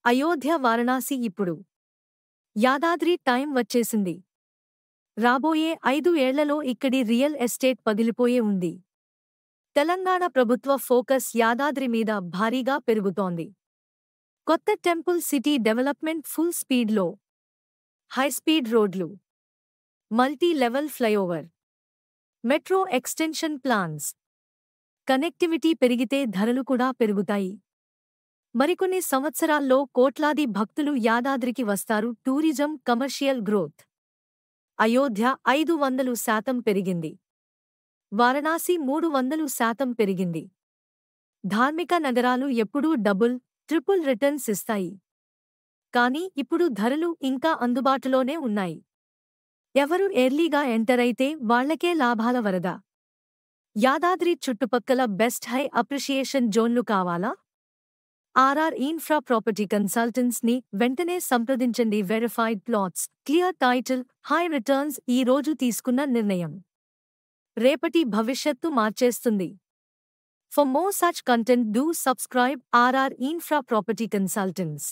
అయోధ్య వారణాసి ఇప్పుడు యాదాద్రి టైం వచ్చేసింది. రాబోయే 5 ఏళ్లలో ఇక్కడి రియల్ ఎస్టేట్ పగిలిపోయే ఉంది. తెలంగాణ ప్రభుత్వ ఫోకస్ యాదాద్రి మీద భారీగా పెరుగుతోంది. కొత్త టెంపుల్ సిటీ డెవలప్మెంట్ ఫుల్ స్పీడ్లో. హైస్పీడ్ రోడ్లు, multi level flyover, metro extension plans. Connectivity పెరిగితే ధరలు కూడా పెరుగుతాయి. మరికొన్ని సంవత్సరాల్లో కోట్లాది భక్తులు యాదాద్రికి వస్తారు. Tourism, commercial growth. అయోధ్య 500% పెరిగింది. వారణాసి 300% పెరిగింది. ధార్మిక నగరాలు ఎప్పుడూ డబుల్, ట్రిపుల్ రిటర్న్స్ ఇస్తాయి. కానీ ఇప్పుడు ధరలు ఇంకా అందుబాటులోనే ఉన్నాయి. ఎవరు ఎర్లీగా ఎంటర్ అయితే వాళ్లకే లాభాల వరద. యాదాద్రి చుట్టుపక్కల బెస్ట్ హై అప్రిషియేషన్ జోన్లు కావాలా? ఆర్ఆర్ ఇన్ఫ్రా ప్రాపర్టీ కన్సల్టెంట్స్ ని వెంటనే సంప్రదించండి. Verified plots, clear title, high returns. ఈ రోజు తీసుకున్న నిర్ణయం రేపటి భవిష్యత్తు మార్చేస్తుంది. For more such content do subscribe RR infra property consultants.